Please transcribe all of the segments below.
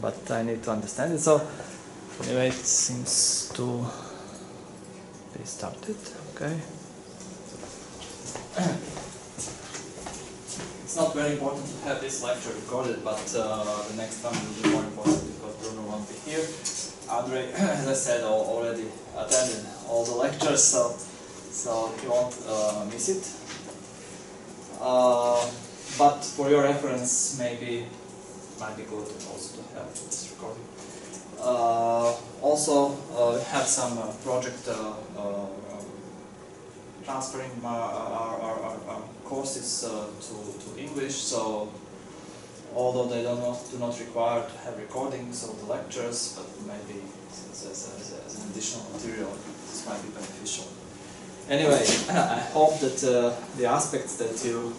but I need to understand it. So anyway, it seems to be started. Okay. It's not very important to have this lecture recorded, but the next one will be more important because Bruno won't be here. Andre, as I said, already attended all the lectures, so he won't miss it. But for your reference, maybe it might be good also to have this recording. Also, we have some project transferring our courses to English. So, although they do not require to have recordings of the lectures, but maybe as an additional material, this might be beneficial. Anyway, I hope that the aspects that you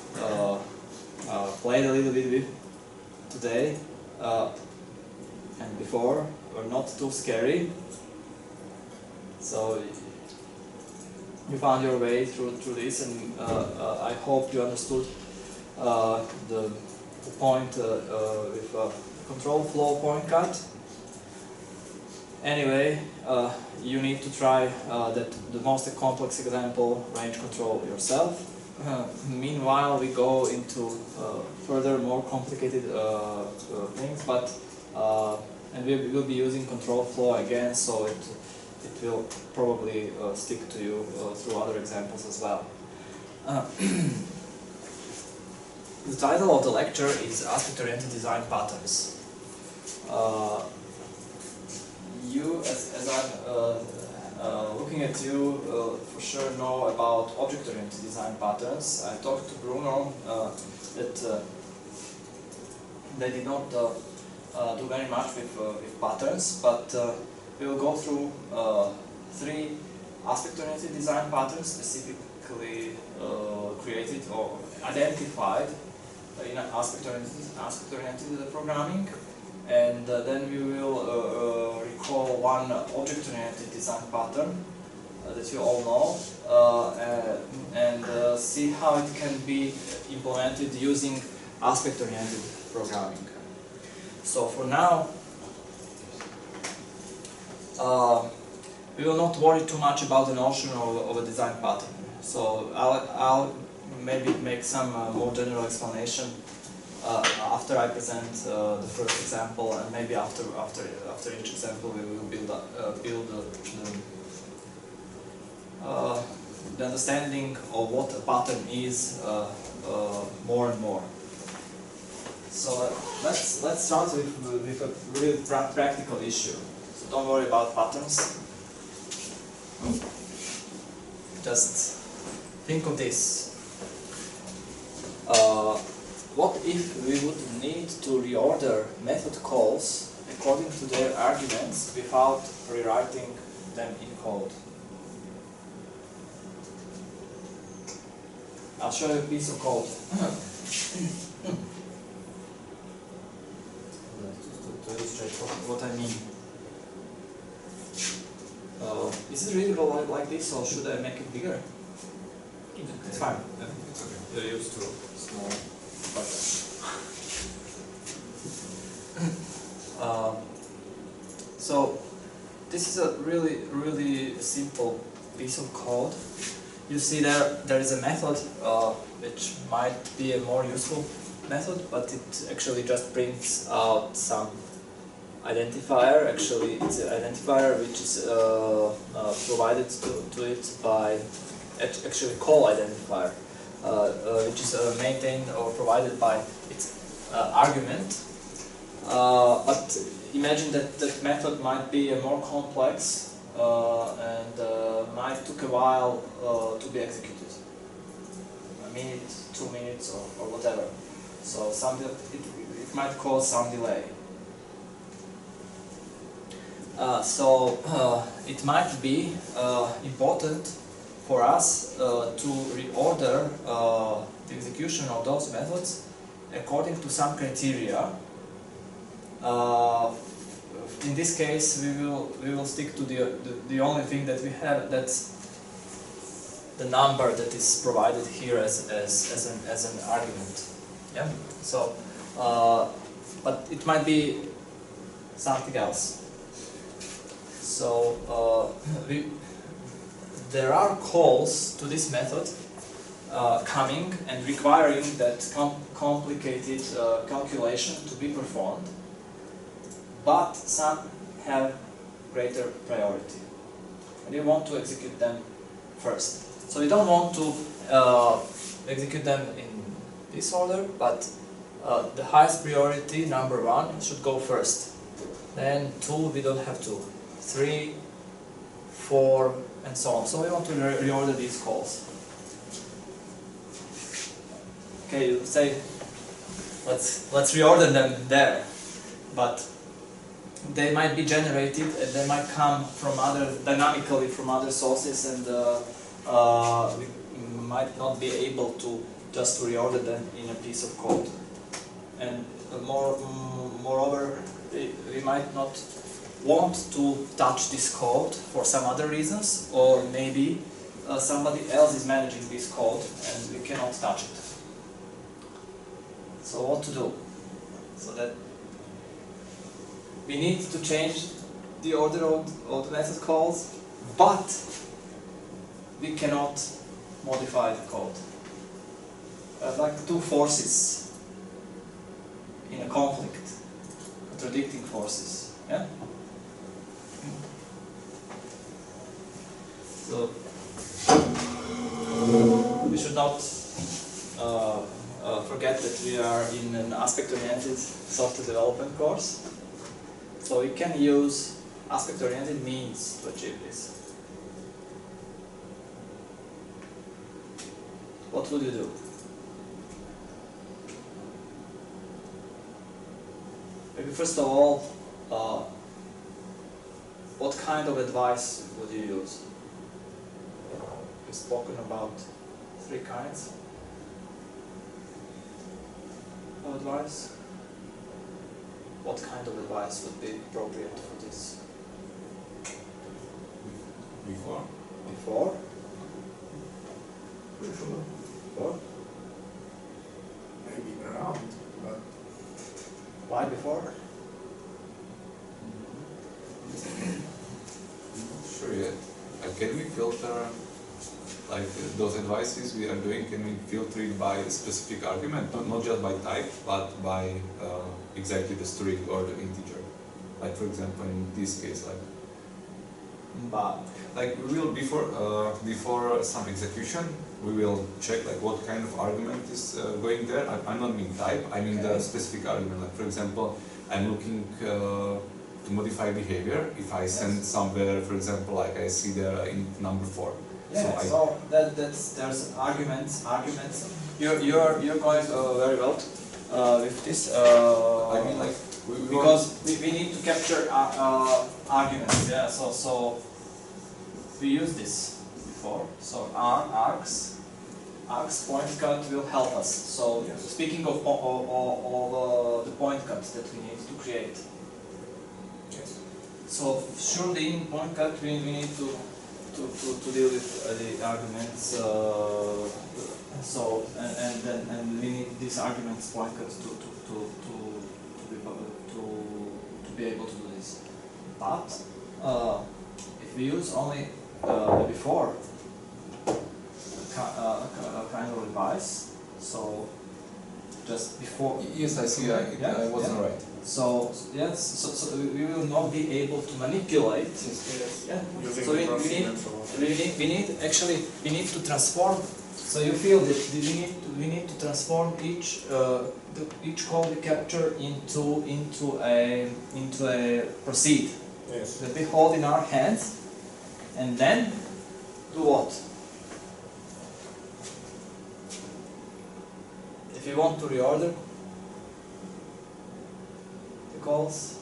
played a little bit with today and before were not too scary. So you found your way through this, and I hope you understood the point with control flow point cut. Anyway, you need to try the most complex example, range control, yourself. Meanwhile, we go into further, more complicated things, but and we will be using control flow again, so it will probably stick to you through other examples as well. The title of the lecture is Aspect-Oriented Design Patterns. You, as I'm looking at you, for sure know about object-oriented design patterns. I talked to Bruno that they did not do very much with patterns, but we will go through 3 aspect-oriented design patterns specifically created or identified in aspect-oriented programming. And then we will recall one object-oriented design pattern that you all know and see how it can be implemented using aspect-oriented programming. So for now, we will not worry too much about the notion of a design pattern. So I'll maybe make some more general explanation after I present the first example, and maybe after each example we will build the understanding of what a pattern is more and more. So let's start with a really practical issue. So don't worry about patterns. Just think of this. What if we would need to reorder method calls according to their arguments without rewriting them in code? I'll show you a piece of code. To illustrate what I mean. Is it really like this, or should I make it bigger? It's fine. It's okay. You're used to small buttons. So this is a really simple piece of code. You see there is a method which might be a more useful method, but it actually just prints out some identifier. Actually, it's an identifier which is provided to it by actually call identifier, which is maintained or provided by its argument. But imagine that method might be more complex and might took a while to be executed. A minute, 2 minutes, or whatever. So it might cause some delay. It might be important for us to reorder the execution of those methods according to some criteria. In this case, we will stick to the only thing that we have. That's the number that is provided here as an argument. Yeah. So, but it might be something else. So there are calls to this method coming and requiring that complicated calculation to be performed, but some have greater priority, and you want to execute them first. So you don't want to execute them in this order, but the highest priority, number 1, should go first. Then 2, we don't have to. 3, 4, and so on. So we want to reorder these calls. Okay, you say, let's reorder them there, but they might be generated and they might come from dynamically from other sources, and we might not be able to just reorder them in a piece of code. And moreover, we might not want to touch this code for some other reasons, or maybe somebody else is managing this code and we cannot touch it. So what to do? So that we need to change the order of the method calls, but we cannot modify the code. Like two forces in a conflict, contradicting forces. Yeah. So we should not forget that we are in an aspect-oriented software development course. So we can use aspect-oriented means to achieve this. What would you do? Maybe first of all, what kind of advice would you use? We've spoken about 3 kinds of advice. What kind of advice would be appropriate for this? Before? Before? Before? Maybe around, but Why before? Sure yet. Can we filter like those advices we are doing? Can we filter it by a specific argument, not just by type, but by exactly the string or the integer? Like for example, in this case, like we will before some execution, we will check like what kind of argument is going there. I'm not mean type, I mean the specific argument. Like for example, I'm looking to modify behavior. If I send somewhere, for example, like I see there in number 4. Yeah, so there's arguments. You're going very well with this. I mean like because we need to capture arguments. Yeah, so we use this before. So args point cut will help us. So yes. Speaking of the point cuts that we need to create. yes. So surely in point cut we need to deal with the arguments. And we need these arguments point cuts to be able to do this. But if we use only before kind of advice, so just before. yes, I see. I wasn't right. So yes, so we will not be able to manipulate. Yes. Yeah. Using So the crossing and so on. we need to transform. So you feel that we need to transform each call we capture into a proceed Yes. that we hold in our hands, and then do what? If you want to reorder the calls,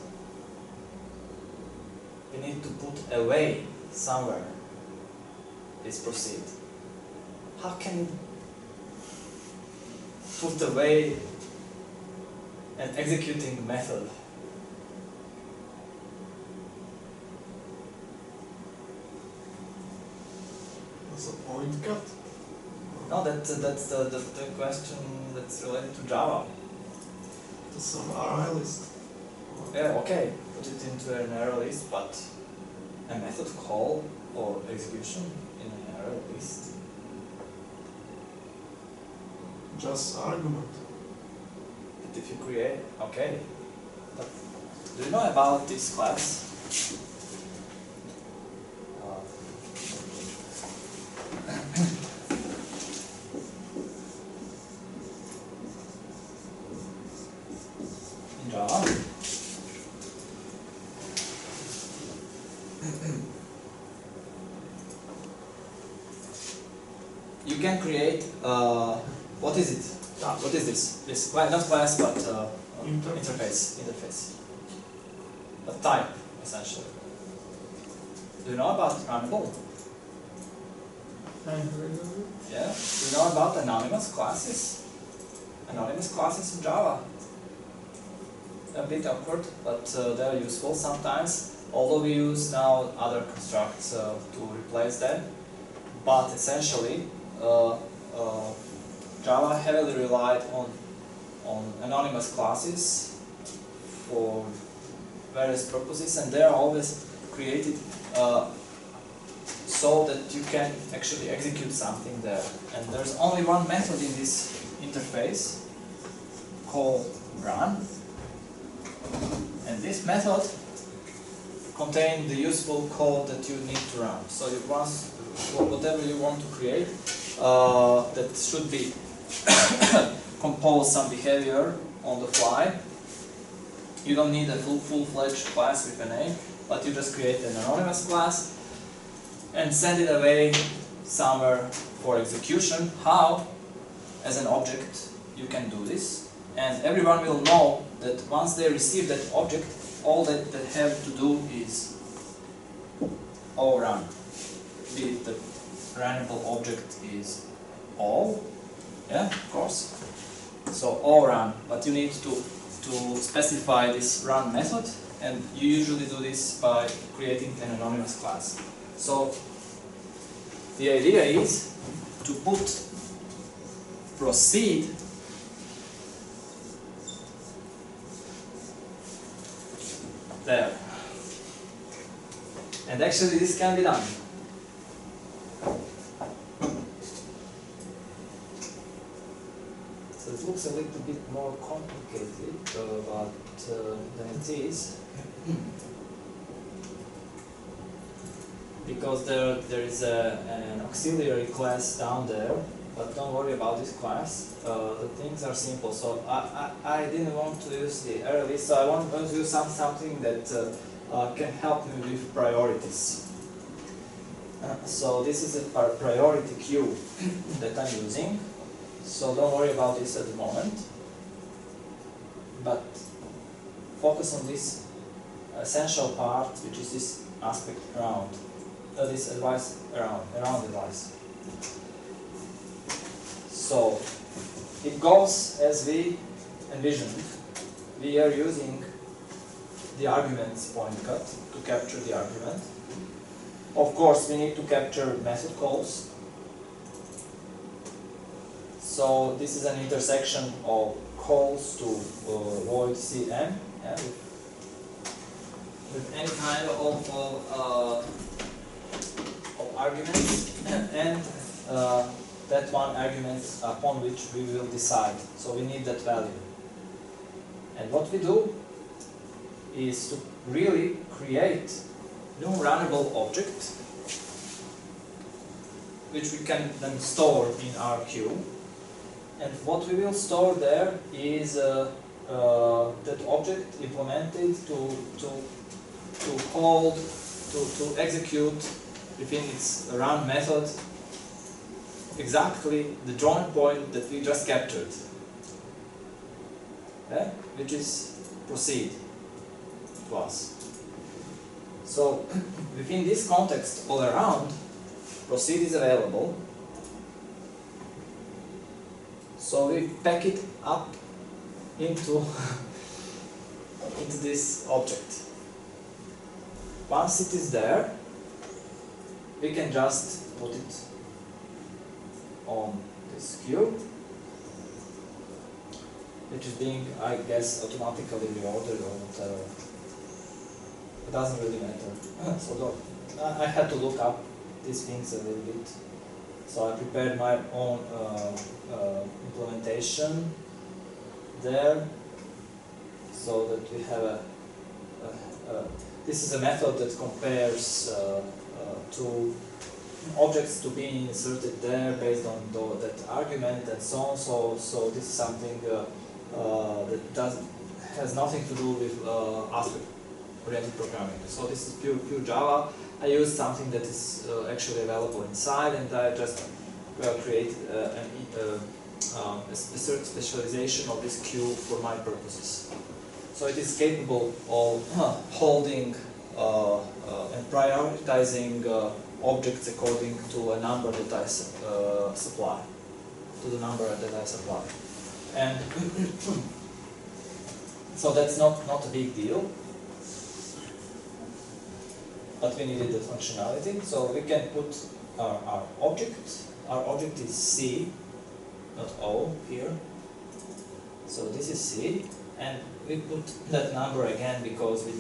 we need to put away somewhere this proceed. How can you put away an executing method? That's a point cut. No, that's the question that's related to Java. That's some RI list. Yeah, okay. put it into an array list, but a method call or execution in an array list. Just argument. But if you create, okay. But do you know about this class? In Java? You can create, what is it? What is this? This not class, but interface. A type, essentially. Do you know about runnable? Yeah. Do you know about anonymous classes? Anonymous classes in Java. A bit awkward, but they are useful sometimes. Although we use now other constructs to replace them, but essentially Java heavily relied on anonymous classes for various purposes, and they are always created so that you can actually execute something there. And there's only one method in this interface called run, and this method contains the useful code that you need to run. So you once whatever you want to create that should be compose some behavior on the fly. You don't need a full-fledged class with a name, but you just create an anonymous class and send it away somewhere for execution. How? As an object you can do this, and everyone will know that once they receive that object, all that they have to do is all run. Be it the runnable object is all, yeah, of course. So all run, but you need to specify this run method, and you usually do this by creating an anonymous class. So the idea is to put proceed there. And actually this can be done. So it looks a little bit more complicated than it is. Because there is an auxiliary class down there, but don't worry about this class. The things are simple. So I didn't want to use the array list, so I want to use something that can help me with priorities. So this is a priority queue that I'm using. So don't worry about this at the moment, but focus on this essential part, which is this aspect around. This advice around device. So it goes as we envisioned. We are using the arguments point cut to capture the argument. Of course, we need to capture method calls. So this is an intersection of calls to void cm, yeah, with any kind of arguments, and that one argument upon which we will decide. So we need that value. And what we do is to really create new runnable object, which we can then store in our queue. And what we will store there is that object implemented to execute within its run method exactly the join point that we just captured, yeah? Which is proceed to us. So within this context all around, proceed is available. So we pack it up into this object. Once it is there, we can just put it on this queue, which is being, I guess, automatically reordered or whatever. it doesn't really matter. So I had to look up these things a little bit. So I prepared my own implementation there, so that we have this is a method that compares two objects to be inserted there based on that argument and so on. So this is something that has nothing to do with aspect-oriented programming. So this is pure Java. I used something that is actually available inside, and I just created a specialization of this queue for my purposes. So it is capable of holding and prioritizing objects according to a number that I supply, to the number that I supply. And so that's not a big deal, but we needed the functionality. So we can put our object. Our object is C, not O here. So this is C, and we put that number again because we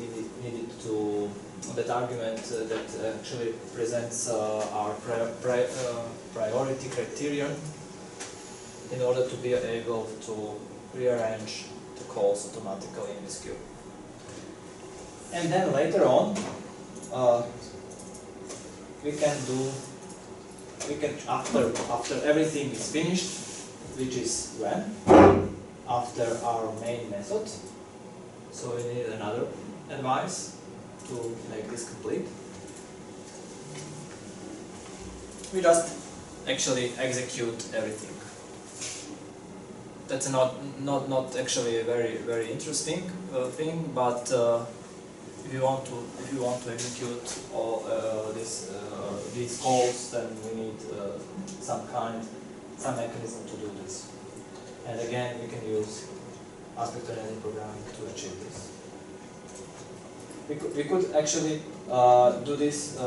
needed to that argument that actually presents our priority criterion in order to be able to rearrange the calls automatically in this queue. And then later on, we can after everything is finished, which is when? After our main method. So we need another advice to make this complete. We just actually execute everything. That's not actually a very interesting thing, but if you want to execute all these calls, then we need some mechanism to do this. And again, we can use aspect-oriented programming to achieve this. We could actually do this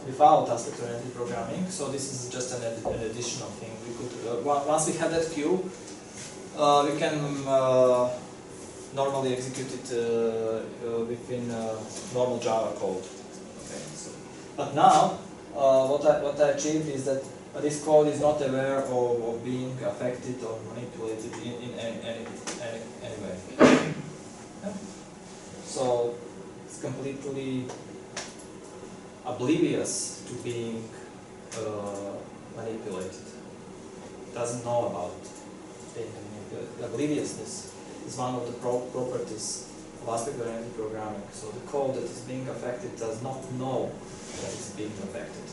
without aspect-oriented programming. So this is just an additional thing. We could once we have that queue, we can normally execute it within normal Java code. Okay. So, but now, what I achieved is that this code is not aware of being affected or manipulated in any way. Yeah. So it's completely oblivious to being manipulated. Doesn't know about being manipulated. Obliviousness is one of the properties of aspect-oriented programming. So the code that is being affected does not know that it's being affected.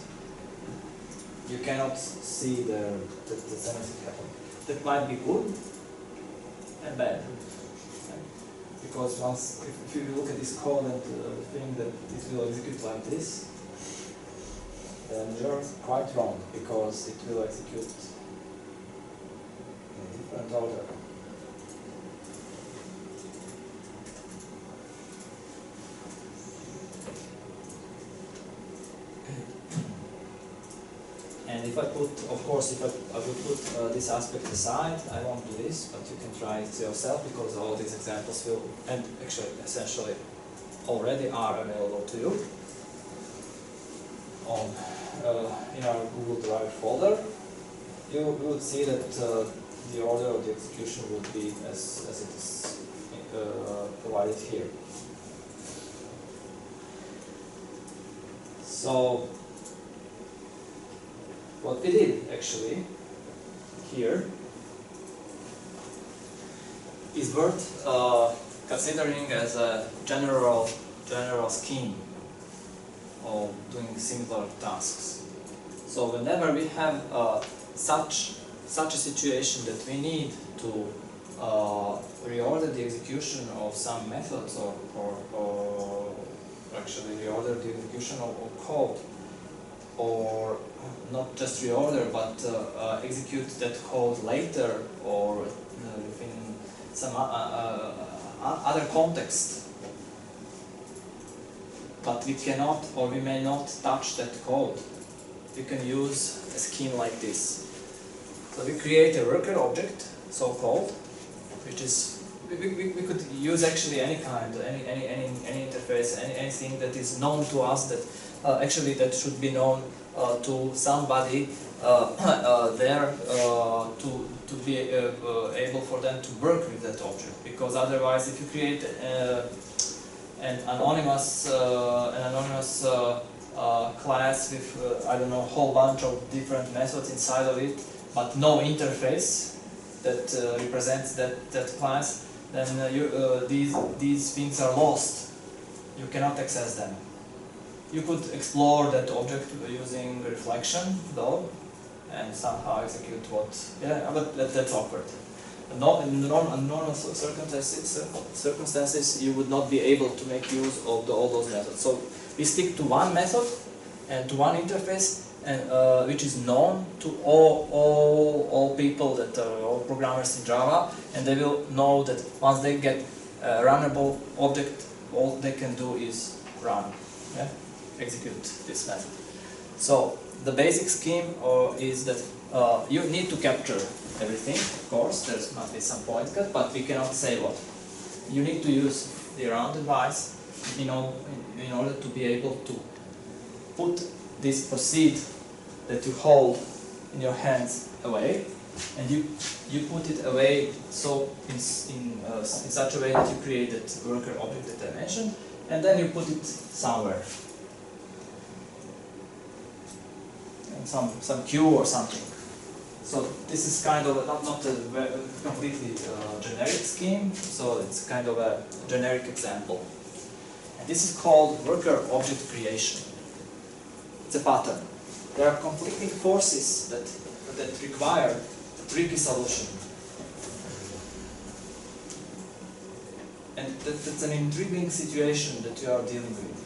You cannot see that there's anything happening. That might be good and bad. Because if you look at this code and think that it will execute like this, then you're quite wrong, because it will execute in a different order. And if I put, of course, if I would put this aspect aside, I won't do this, but you can try it yourself, because all these examples will, and actually, essentially, already are available to you on in our Google Drive folder. You would see that the order of the execution would be as it is provided here. So what we did actually here is worth considering as a general scheme of doing similar tasks. So whenever we have such a situation that we need to reorder the execution of some methods, or actually reorder the execution of code, or not just reorder, but execute that code later, or within some other context. But we cannot, or we may not touch that code. We can use a scheme like this. So we create a worker object, so-called, which is we could use actually any kind, any interface, anything that is known to us that actually that should be known to somebody there to be able for them to work with that object. Because otherwise, if you create an anonymous class with I don't know, a whole bunch of different methods inside of it, but no interface that represents that class, then these things are lost. You cannot access them. You could explore that object using reflection, though, and somehow execute what. Yeah, but that's awkward. In normal circumstances, you would not be able to make use of all those methods. So we stick to one method and to one interface, and which is known to all people that are all programmers in Java, and they will know that once they get a runnable object, all they can do is run, yeah? Execute this method. So the basic scheme is that you need to capture everything. Of course, there must be some point cut, but we cannot say what. You need to use the round device in order to be able to put this proceed that you hold in your hands away, and you put it away so in such a way that you create that worker object that I mentioned, and then you put it somewhere, in some queue or something. So this is kind of not a completely generic scheme, so it's kind of a generic example. And this is called worker object creation. It's a pattern. There are conflicting forces that require a tricky solution. And that's an intriguing situation that you are dealing with.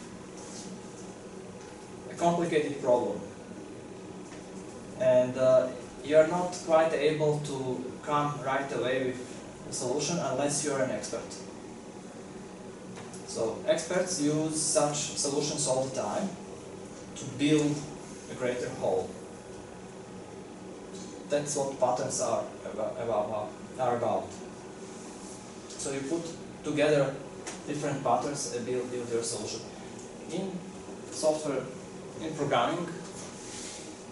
A complicated problem. And you are not quite able to come right away with a solution unless you are an expert. So experts use such solutions all the time to build a greater whole. That's what patterns are about. So you put together different patterns and build your solution. In software, in programming,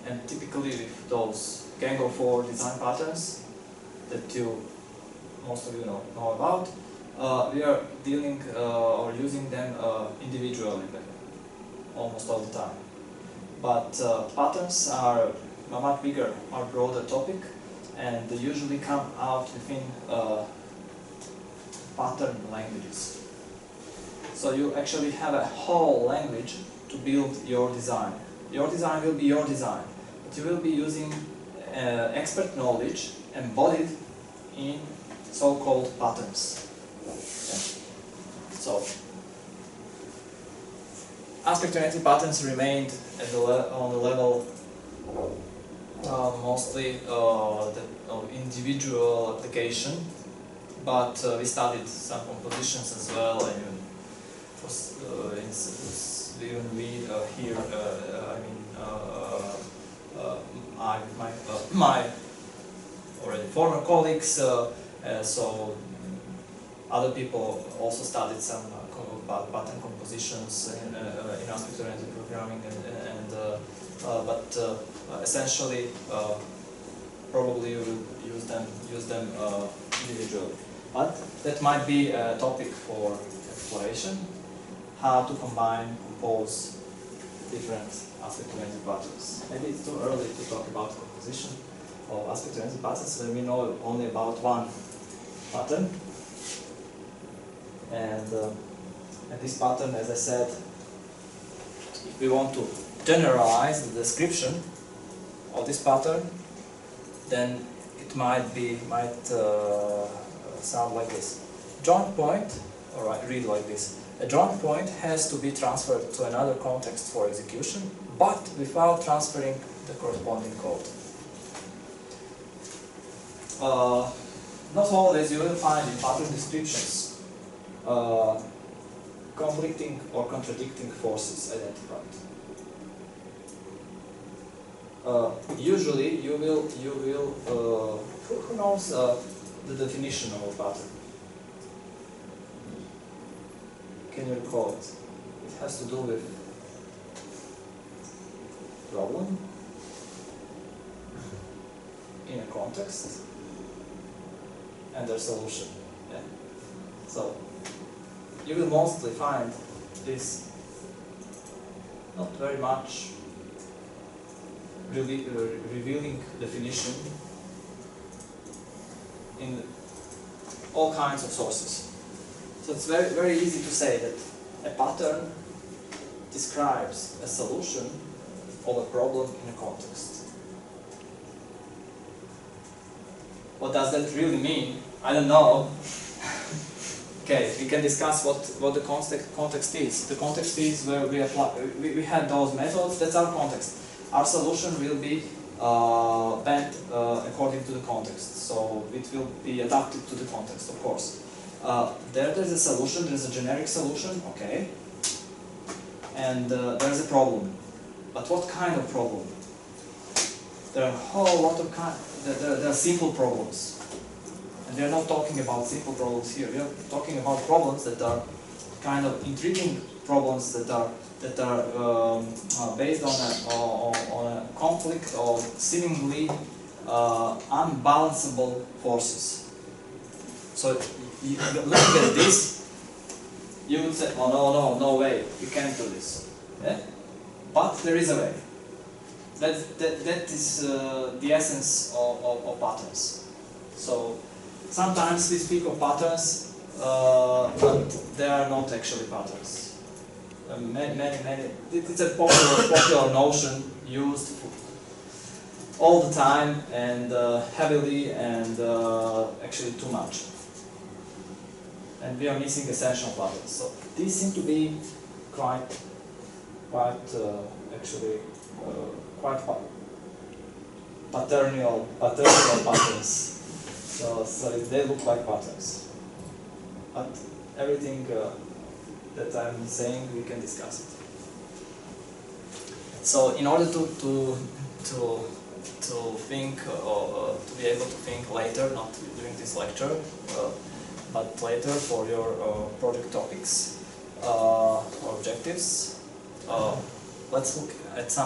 and typically with those Gang of 4 design patterns that most of you know about, we are dealing or using them individually almost all the time. But patterns are a much bigger, more broader topic, and they usually come out within pattern languages. So you actually have a whole language to build your design. Your design will be your design, but you will be using expert knowledge embodied in so-called patterns. Yeah. So, aspect-oriented patterns remained at on the level mostly of individual application, but we studied some compositions as well, and my already former colleagues, so other people also studied some pattern compositions in aspect-oriented programming, but essentially probably you will use them individually. But that might be a topic for exploration: how to compose different aspect-oriented patterns. Maybe it's too early to talk about composition of aspect-oriented patterns when we know only about one pattern. And this pattern, as I said, if we want to generalize the description of this pattern, then it might sound like this. Joint point, or I read like this. A joint point has to be transferred to another context for execution, but without transferring the corresponding code. Not always you will find in pattern descriptions conflicting or contradicting forces identified. Usually you will who knows the definition of a pattern? Can can you recall it? It has to do with problem in a context and their solution. Yeah. So you will mostly find this not very much revealing definition in all kinds of sources. So it's very, very easy to say that a pattern describes a solution of a problem in a context. What does that really mean? I don't know. Okay, we can discuss what the context is. The context is where we apply. We had those methods. That's our context. Our solution will be bent according to the context. So it will be adapted to the context, of course. There's a solution. There's a generic solution. Okay. And there's a problem. But what kind of problem? There are a whole lot of there are simple problems. And we are not talking about simple problems here. We are talking about problems that are kind of intriguing problems that are based on a conflict of seemingly unbalanceable forces. So looking at this, you would say, "Oh no way, you can't do this." Yeah? But there is a way. That is the essence of patterns. So sometimes we speak of patterns, but they are not actually patterns. It's a popular notion used all the time and heavily and actually too much. And we are missing essential patterns. So these seem to be quite paternal patterns. So they look like patterns. But everything that I'm saying, we can discuss it. So in order to think or to be able to think later, not during this lecture, but later for your project topics or objectives, let's look at two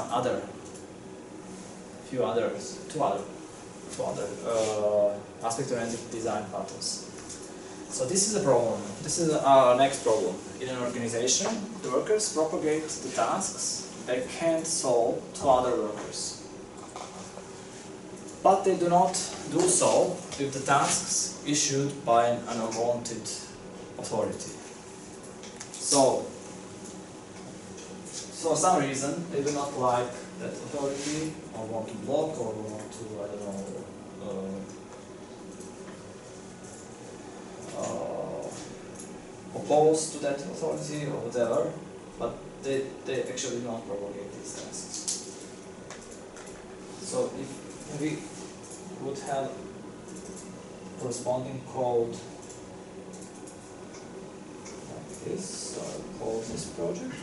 other aspect-oriented design patterns. So this is a problem. This is our next problem. In an organization, the workers propagate the tasks they can't solve to other workers. But they do not do so with the tasks issued by an unwanted authority. So for some reason, they do not like that authority, or want to block, or want to, I don't know, oppose to that authority or whatever, but they actually do not propagate these tasks. So if we would have corresponding code like this, so I'll call this project.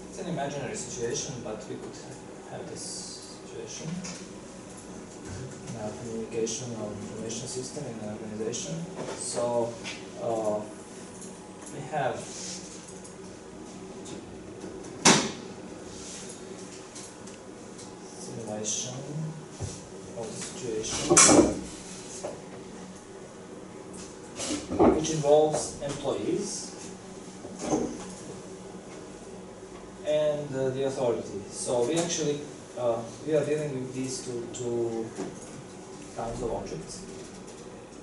It's an imaginary situation, but we could have this situation in our communication or information system in an organization. So we have simulation of the situation which involves employees and the authority. So we actually we are dealing with these two kinds of objects.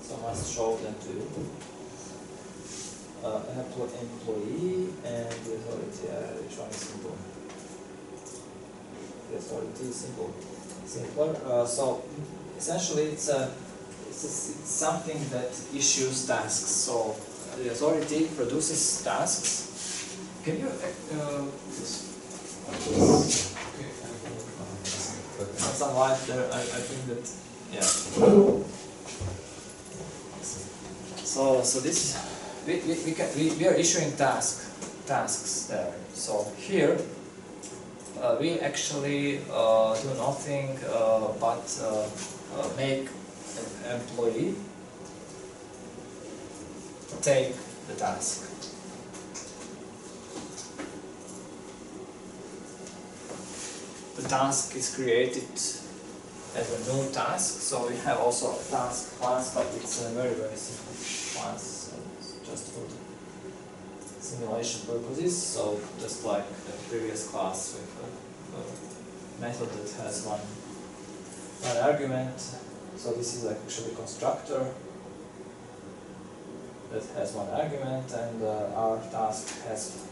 So I must show them to you. An employee and the authority. Which one is simple? The authority is simpler. So essentially, it's something that issues tasks. So the authority produces tasks. Can you some light there? I think that So this we are issuing tasks there. So here we actually do nothing but make employee take the task. The task is created as a new task, so we have also a task class, but it's a very simple class, so it's just for the simulation purposes. So just like the previous class with a method that has one argument. So this is actually a constructor that has one argument, and our task has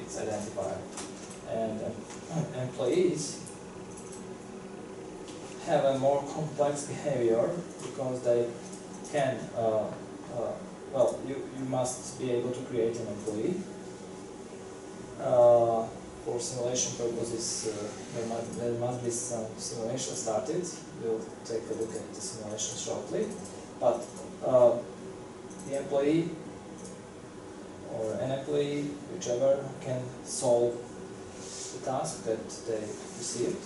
its identifier. And employees have a more complex behavior because they can, well, you must be able to create an employee. For simulation purposes, there must be some simulation started. We'll take a look at the simulation shortly. But the employee or an employee, whichever, can solve the task that they received.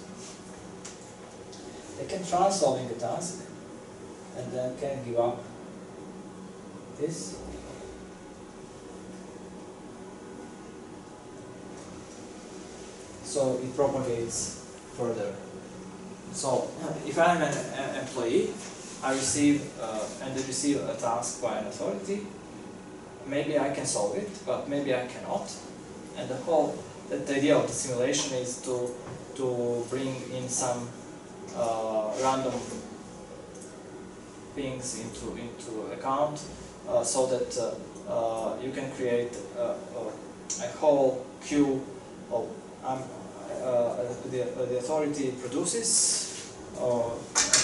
They can try solving the task and then can give up this. So it propagates further. So if I'm an employee, I receive a task by an authority. Maybe I can solve it, but maybe I cannot. And the idea of the simulation is to bring in some random things into account, so that you can create a whole queue of the authority produces a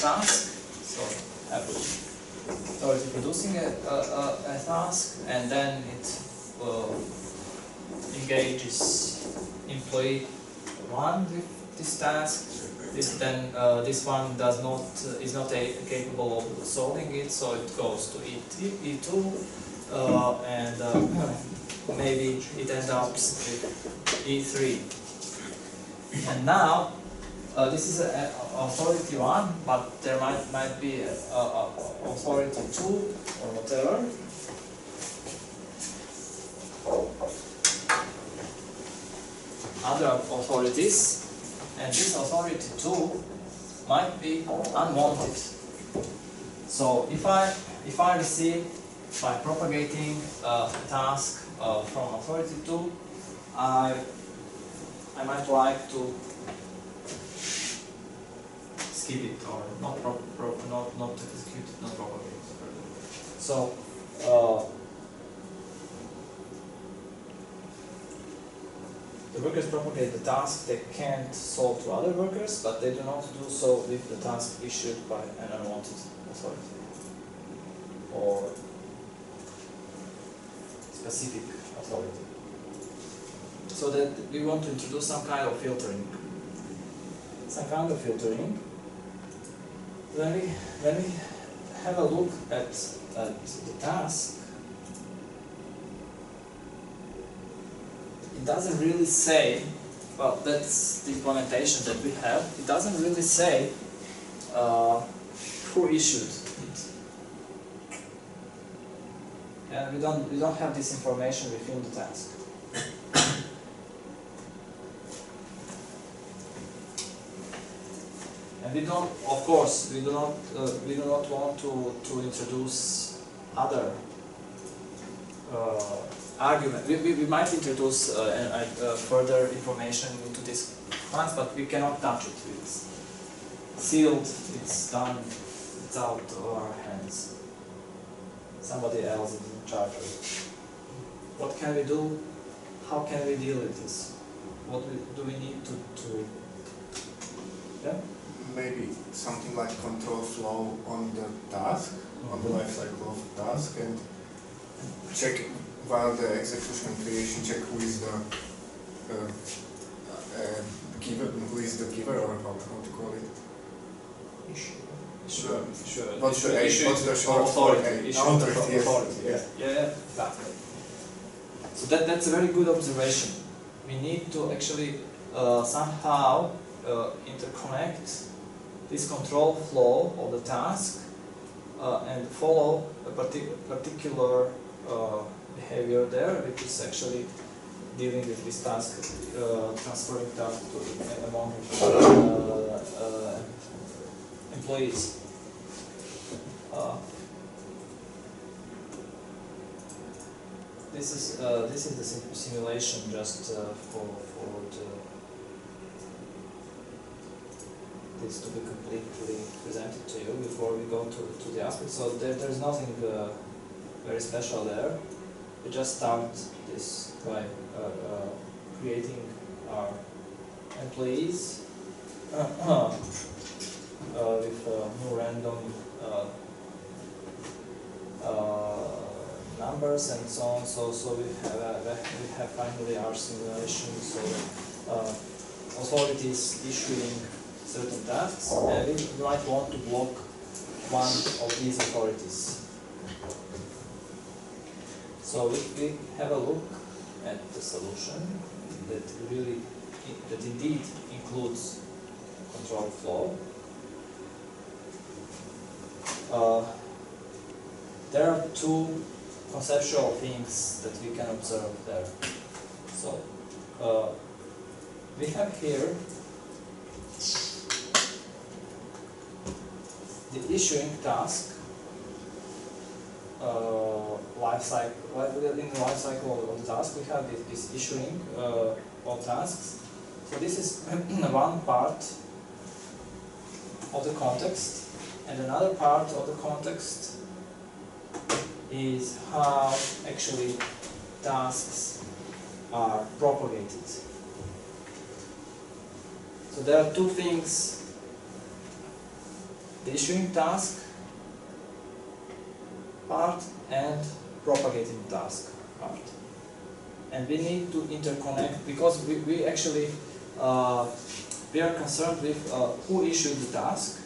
task. So have authority producing a task, and then it engages employee 1 with this task. This one is not capable of solving it, so it goes to E2, and maybe it ends up with E3. And now this is authority 1, but there might be authority 2 or whatever. Other authorities. And this authority 2 might be unwanted. So if I receive, by propagating a task from authority 2, I might like to skip it or not execute it, not propagate it further. So the workers propagate the task they can't solve to other workers, but they do not do so with the task issued by an unwanted authority or specific authority. So that we want to introduce some kind of filtering. When we have a look at the task, it doesn't really say, well, that's the implementation that we have, it doesn't really say who issued it. And we don't have this information within the task. And we don't, of course, we do not want to introduce other argument. We might introduce further information into this class, but we cannot touch it. It's sealed, it's done, it's out of our hands. Somebody else is in charge of it. What can we do? How can we deal with this? What do we need to yeah? Maybe something like control flow on the task, on the life cycle of the task, and check while the execution and creation, check who is the giver, or how to call it? Issue. Sure. What's the short authority? Authority. Yeah, exactly. So that's a very good observation. We need to actually somehow interconnect this control flow of the task and follow a particular behavior there, which is actually dealing with this task, transferring task among employees. This is the simulation just for this to be completely presented to you before we go to the aspects. So there's nothing very special there. We just start this by creating our employees with new random numbers and so on. So we have finally our simulation. So authorities issuing certain tasks, and we might want to block one of these authorities. So we have a look at the solution that indeed includes control flow. There are two conceptual things that we can observe there. So we have here the issuing task. In the life cycle of the task, we have this issuing of tasks. So this is one part of the context, and another part of the context is how actually tasks are propagated. So there are two things: the issuing task part and propagating task part. And we need to interconnect, because we actually we are concerned with who issued the task,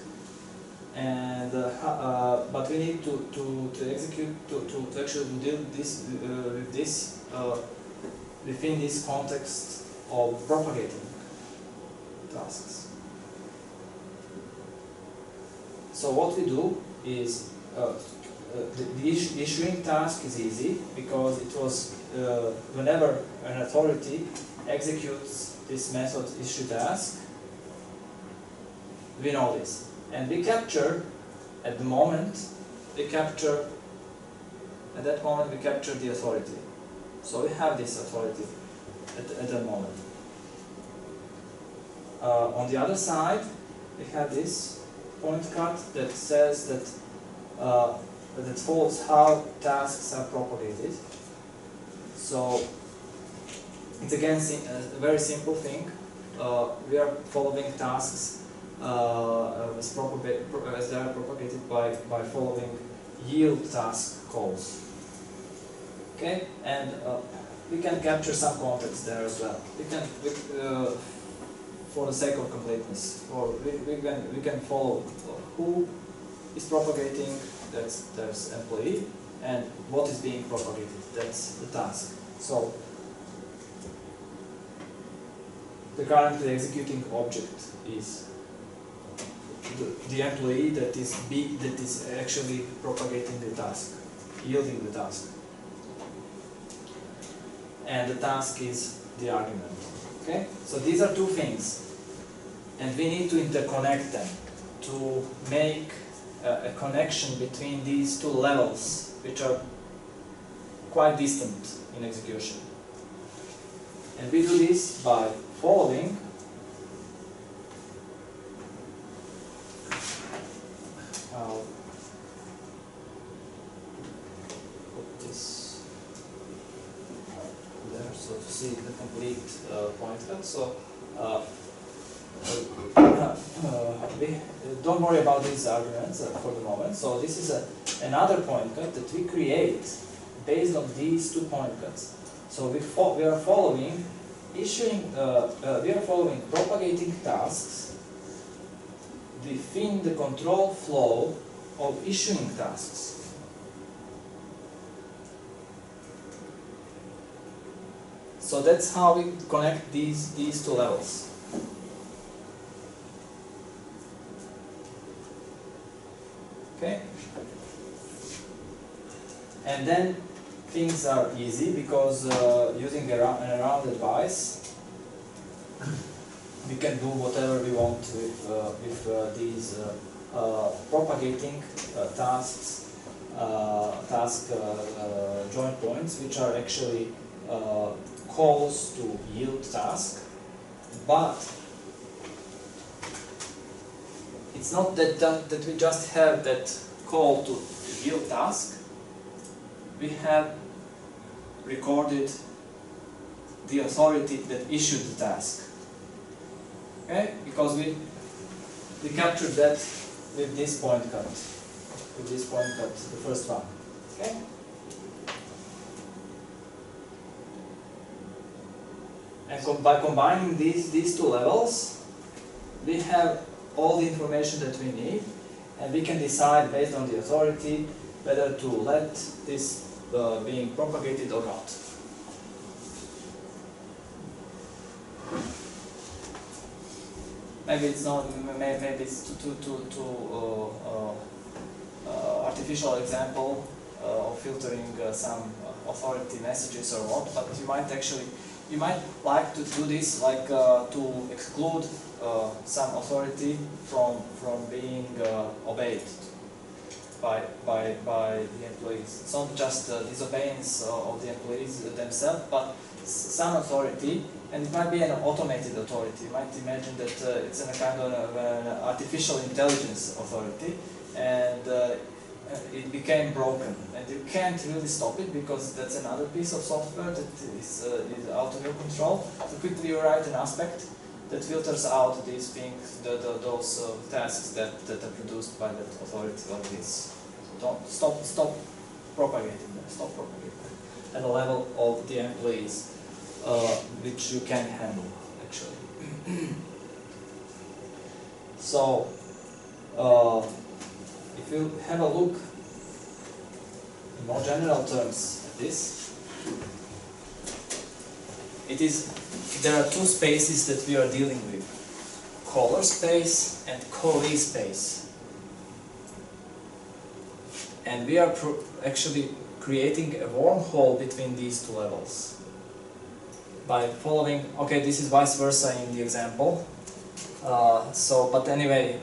and but we need to execute to actually deal this with this within this context of propagating tasks. So what we do is the issuing task is easy, because it was whenever an authority executes this method issue task, we know this, and we capture at that moment we capture the authority. So we have this authority at that moment. On the other side, we have this point cut that says that that follows how tasks are propagated. So it's again a very simple thing. We are following tasks as they are propagated by following yield task calls. Okay, and we can capture some context there as well. We can, for the sake of completeness, or we can follow who is propagating. That's employee, and what is being propagated, that's the task. So the currently executing object is the employee that is actually propagating the task, yielding the task, and the task is the argument. Okay, so these are two things, and we need to interconnect them to make a connection between these two levels, which are quite distant in execution. And we do this by following put this there so to see the complete point cut. So don't worry about these arguments for the moment. So this is another point cut that we create based on these two point cuts. So we are following propagating tasks within the control flow of issuing tasks. So that's how we connect these two levels. Okay. And then things are easy because using an around advice, we can do whatever we want with these propagating tasks, join points, which are actually calls to yield task. But it's not that we just have that call to yield task. We have recorded the authority that issued the task. Okay? Because we captured that with this point cut. With this point cut, the first one. Okay? And by combining these two levels, we have all the information that we need, and we can decide based on the authority whether to let this being propagated or not. Maybe it's not. Maybe it's too artificial example of filtering some authority messages or what. But you might like to do this, like to exclude some authority from being obeyed by the employees. It's not just disobedience of the employees themselves, but some authority, and it might be an automated authority. You might imagine that it's in a kind of an artificial intelligence authority, and it became broken, and you can't really stop it because that's another piece of software that is out of your control. So quickly you write an aspect that filters out these things, those tasks that are produced by that authority like this. Don't stop propagating them. Stop propagating them at the level of the employees, which you can handle actually. So, if you have a look in more general terms at this, there are two spaces that we are dealing with: caller space and callee space. And we are actually creating a wormhole between these two levels by following. Okay, this is vice versa in the example. But anyway,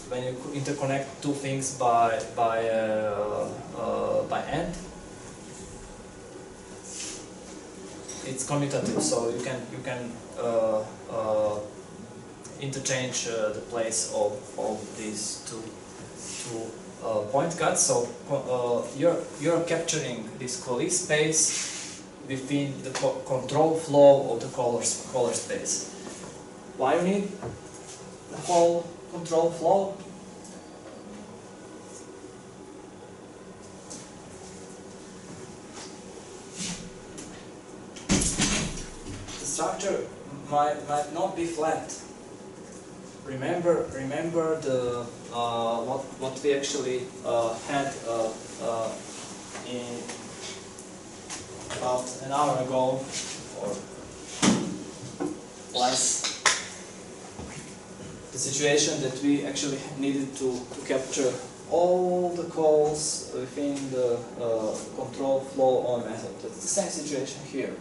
when you interconnect two things by AND, it's commutative. So you can interchange the place of these two point cuts. So you're capturing this callee space within the control flow of the caller space. Why you need the whole control flow? The structure might not be flat. Remember the what we actually had in about an hour ago or less. The situation that we actually needed to capture all the calls within the control flow on method. It's the same situation here.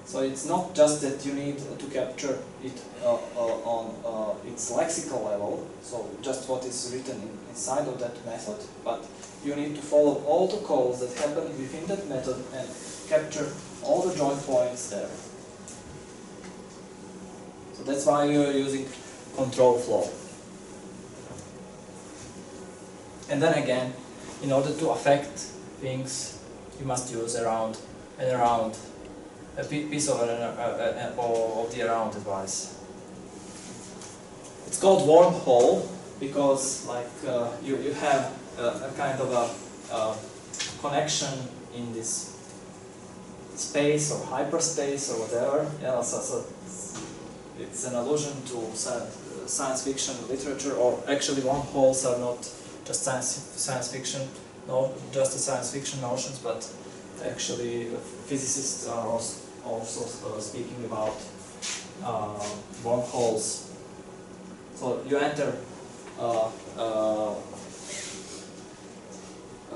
So it's not just that you need to capture it on its lexical level, so just what is written inside of that method, but you need to follow all the calls that happen within that method and capture all the join points there. So that's why you're using control flow. And then again, in order to affect things, you must use around and around. A piece of the around advice. It's called wormhole because, like, you have a kind of a connection in this space or hyperspace or whatever. Yeah, so it's an allusion to science fiction literature, or actually wormholes are not just science fiction, no, just the science fiction notions, but actually physicists are also speaking about wormholes. So you enter a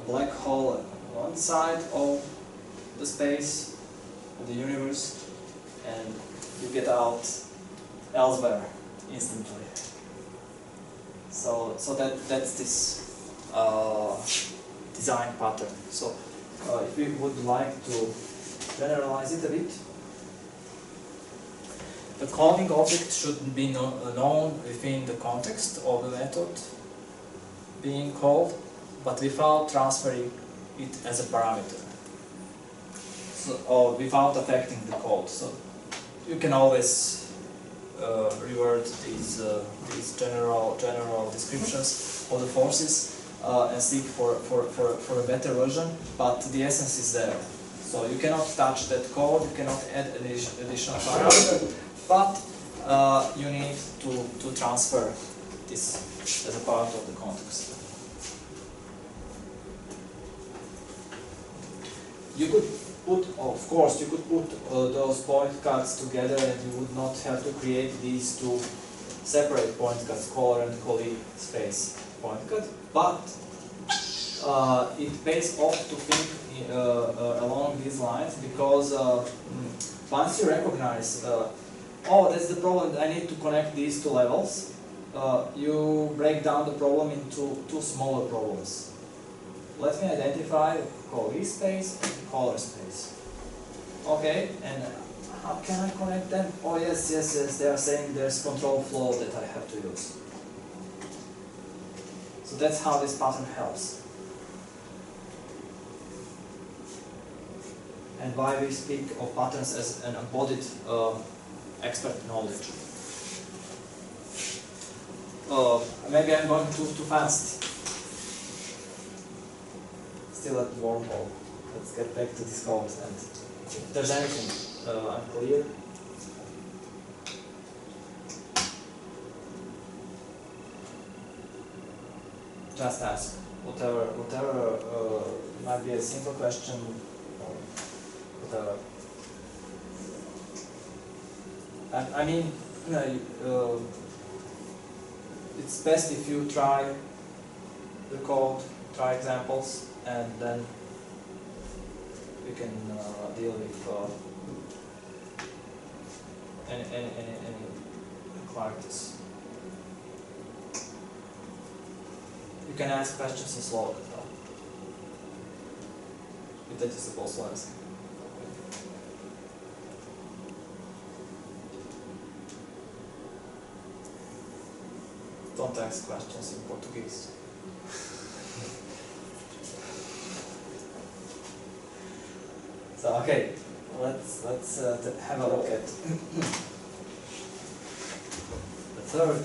black hole on one side of the space of the universe, and you get out elsewhere instantly. So that's this design pattern. So if we would like to generalize it a bit, the calling object should be known within the context of the method being called, but without transferring it as a parameter, so, or without affecting the code. So you can always revert these general descriptions of the forces and seek for a better version, but the essence is there. So you cannot touch that code, you cannot add additional parameter, but you need to transfer this as a part of the context. You could put, of course, you could put those point cards together, and you would not have to create these two separate point cards, caller and callee space point card, but it pays off to think along these lines, because once you recognize, oh, that's the problem, I need to connect these two levels, you break down the problem into two smaller problems. Let me identify callee space and caller space. Okay, and how can I connect them? Oh yes, they are saying there's control flow that I have to use. So that's how this pattern helps. And why we speak of patterns as an embodied expert knowledge. Maybe I'm going too fast. Still at wormhole. Let's get back to this code, and if there's anything unclear, just ask. Whatever might be a simple question or whatever. I mean, it's best if you try the code, try examples, and then we can deal with any clarities. You can ask questions in Slovak as well, if that is supposed to ask. Don't ask questions in Portuguese. So okay, let's have a look at the third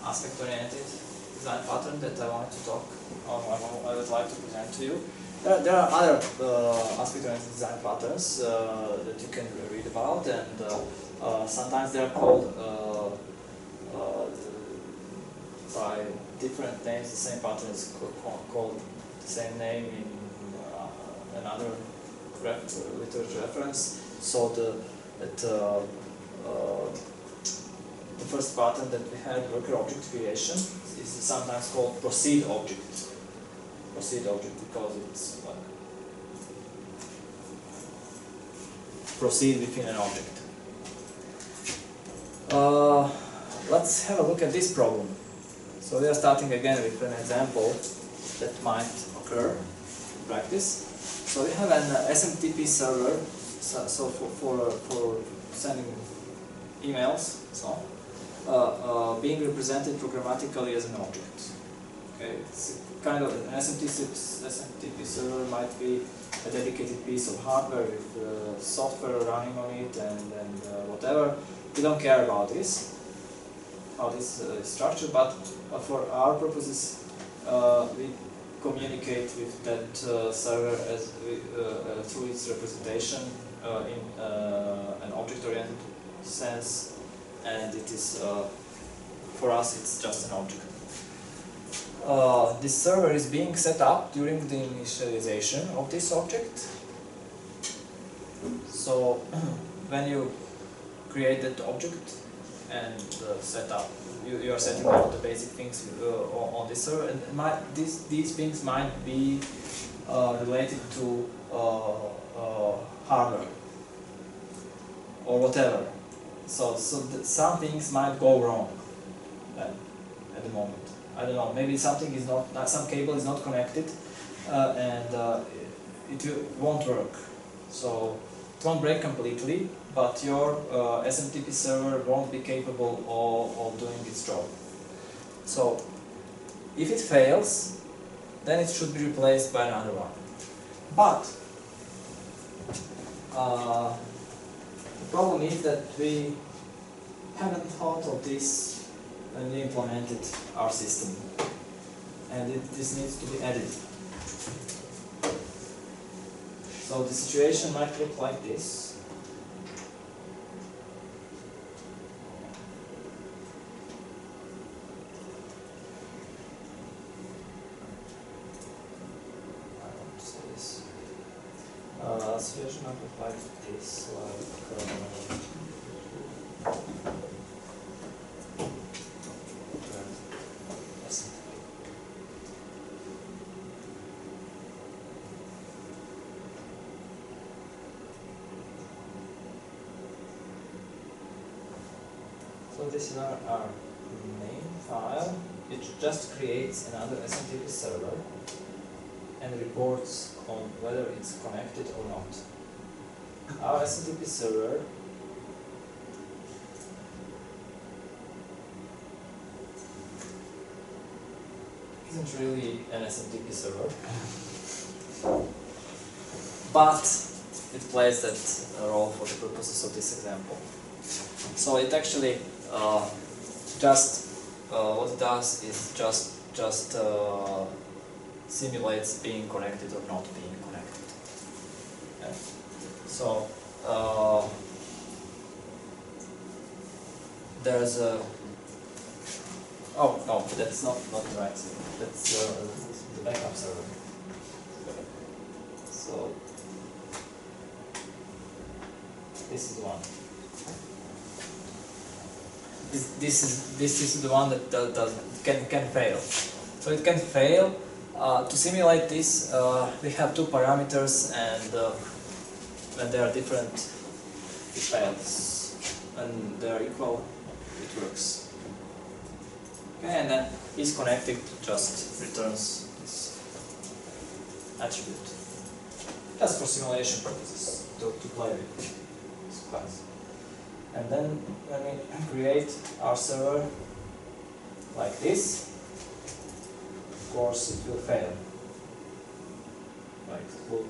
aspect-oriented design pattern that I want to talk, or I would like to present to you. There are other aspect-oriented design patterns that you can read about, and sometimes they are called by different names. The same pattern is called the same name in another literature reference. So the first pattern that we had, worker object creation, is sometimes called proceed object. Proceed object because it's like proceed within an object. Let's have a look at this problem. So we are starting again with an example that might occur in practice. So we have an SMTP server, so for sending emails, so being represented programmatically as an object. Okay, it's kind of an SMTP server might be a dedicated piece of hardware with software running on it and whatever. We don't care about this, how this is structured, but for our purposes, we communicate with that server as through its representation in an object-oriented sense, and it is for us it's just an object. This server is being set up during the initialization of this object. So when you create that object and set up, you are setting up the basic things on this server, and these things might be related to hardware or whatever. So some things might go wrong then, at the moment. I don't know, maybe something is not, some cable is not connected and it won't work. So it won't break completely, but your SMTP server won't be capable of doing its job. So if it fails, then it should be replaced by another one. But the problem is that we haven't thought of this when we implemented our system, and this needs to be added. So the situation might look like this. Situation might look like this, so this is our main file. It just creates another SMTP server and reports on whether it's connected or not. Our SMTP server isn't really an SMTP server, but it plays that role for the purposes of this example. So it actually what it does is just simulates being connected or not being connected. Okay. So there's a no, that's not the right server. That's the backup server. So this is the one. This is the one that can fail. So it can fail. To simulate this, we have two parameters, and when they are different, it fails. When they are equal, it works. Okay, and then is connected just returns this attribute. Just for simulation purposes, to play with this class. And then when we create our server like this, of course it will fail. Right, good.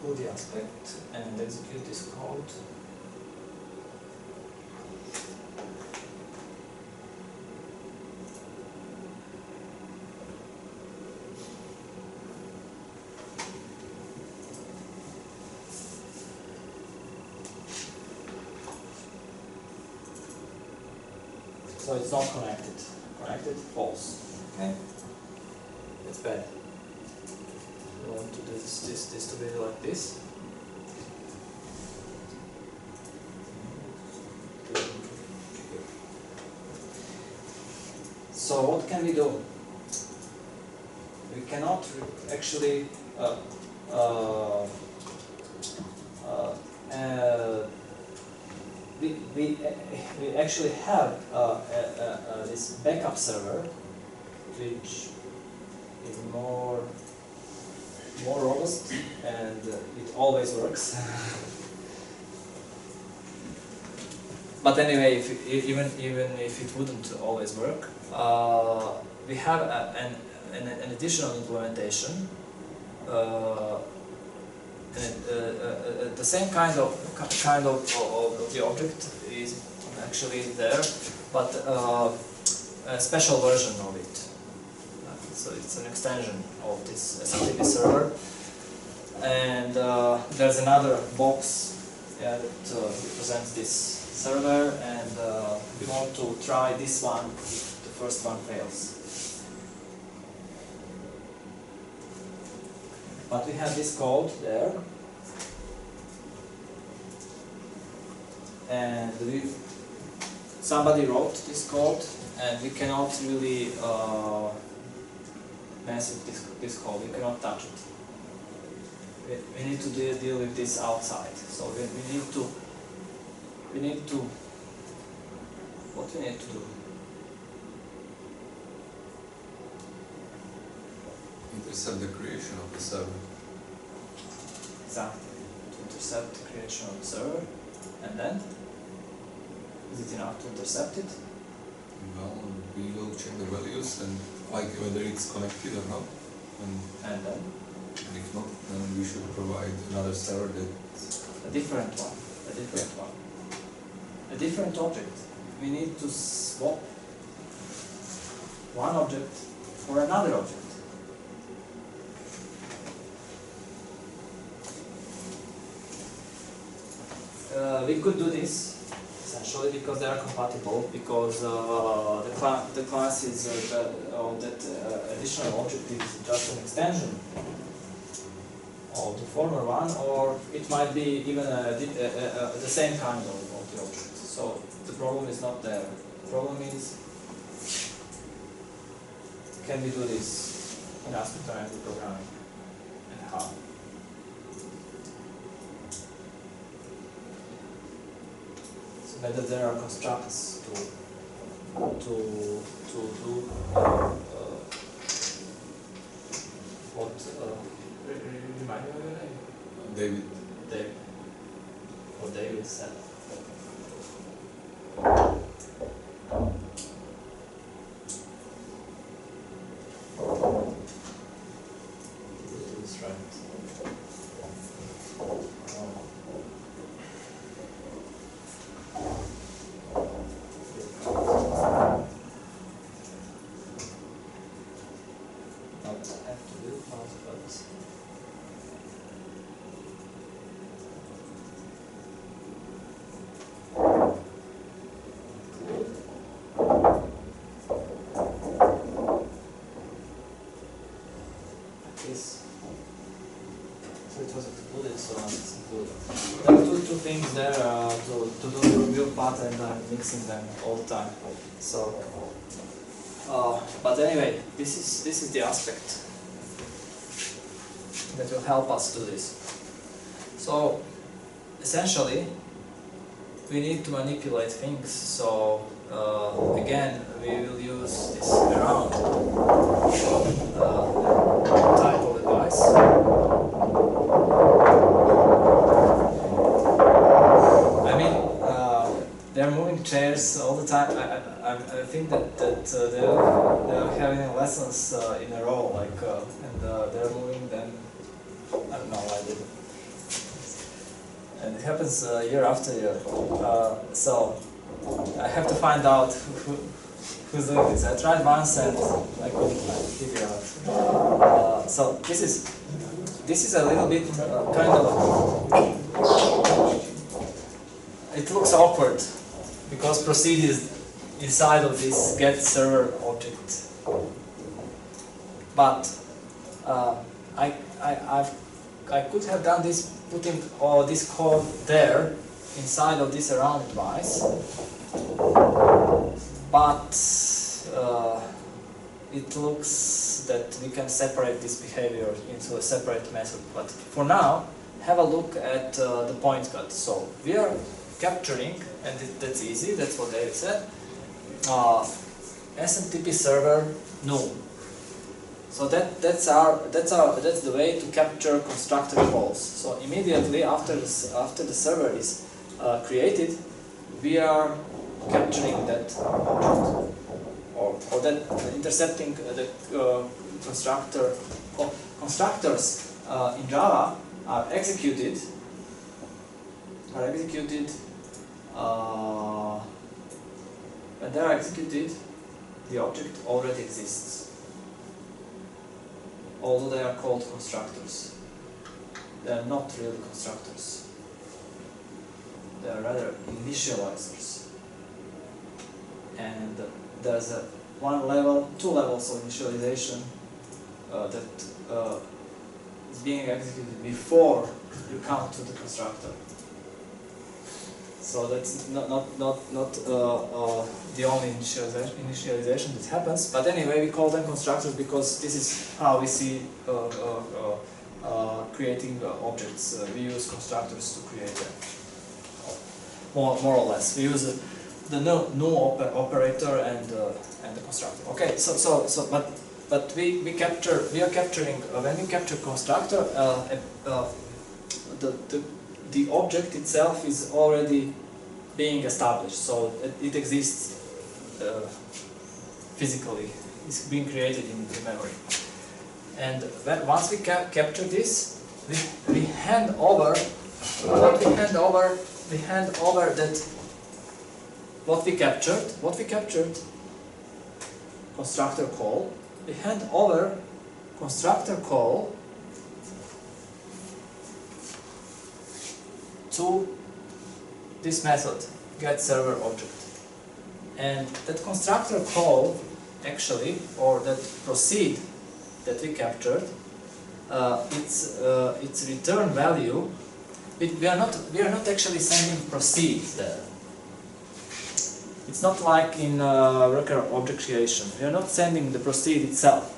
Pull the aspect and execute this code. So it's not connected. Connected, false. Okay? It's bad. We want to do this to be like this. So what can we do? We cannot actually we actually have this backup server, which is more robust, and it always works. But anyway, even if it wouldn't always work, we have an additional implementation. The same kind of the object is actually there, but a special version of it. So it's an extension of this SMTP server, and there's another box that represents this server, and we want to try this one if the first one fails. But we have this code there. and somebody wrote this code, and we cannot really mess with this code. We cannot touch it. We need to deal with this outside. So we need to. What we need to do? Intercept the creation of the server. Exactly. To intercept the creation of the server, and then is it enough to intercept it? Well, we will check the values and like whether it's connected or not. And then If not, then we should provide another server that a different one, a different object. We need to swap one object for another object. We could do this essentially because they are compatible, because the class is that additional object is just an extension of the former one, or it might be even the same kind of the object. So the problem is not there. The problem is, can we do this in aspect-oriented programming, and how? So whether there are constructs to do what remind me of your name? David. David. Or David said. This right. Not have to do but so it was excluded, so it's included. There are two things there to do the real part, and I'm mixing them all the time. So, but anyway, this is the aspect that will help us do this. So, essentially, we need to manipulate things. So, again, we will use this around type of device. I mean, they're moving chairs all the time. I think that they're having lessons in a row, like, and they're moving them. I don't know why they do. And it happens year after year. So I have to find out who's doing this. I tried once and I couldn't figure out. So this is a little bit kind of. It looks awkward because proceed is inside of this get server object. But I could have done this, putting all this code there inside of this around device, but it looks that we can separate this behavior into a separate method. But for now, have a look at the point cut. So we are capturing, and that's easy. That's what David said. SMTP server null. So that's the way to capture constructor calls. So immediately after the server is created, we are capturing that object, or that intercepting the constructor. Constructors in Java are executed. When they are executed, the object already exists. Although they are called constructors, they are not really constructors. They are rather initializers. And there's two levels of initialization that is being executed before you come to the constructor. So that's not the only initialization that happens. But anyway, we call them constructors because this is how we see creating objects. We use constructors to create them. More or less, we use the null operator and the constructor. Okay, but we are capturing when we capture constructor, the object itself is already being established, so it exists physically. It's being created in the memory. And once we capture this, we hand over. What we hand over? We hand over that what we captured, constructor call. We hand over constructor call to this method, getServerObject. And that constructor call, actually, or that proceed that we captured, its return value. We are not actually sending proceeds there. It's not like in recurrent object creation. We are not sending the proceed itself.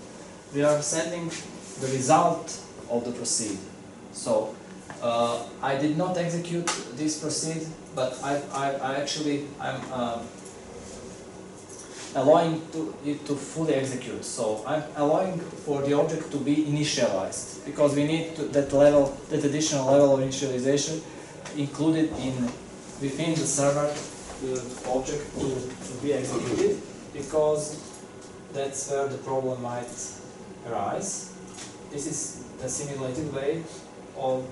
We are sending the result of the proceed. So I did not execute this proceed, but I'm allowing it to fully execute. So I'm allowing for the object to be initialized because we need that additional level of initialization included within the server, the object to be executed, because that's where the problem might arise. This is the simulated way of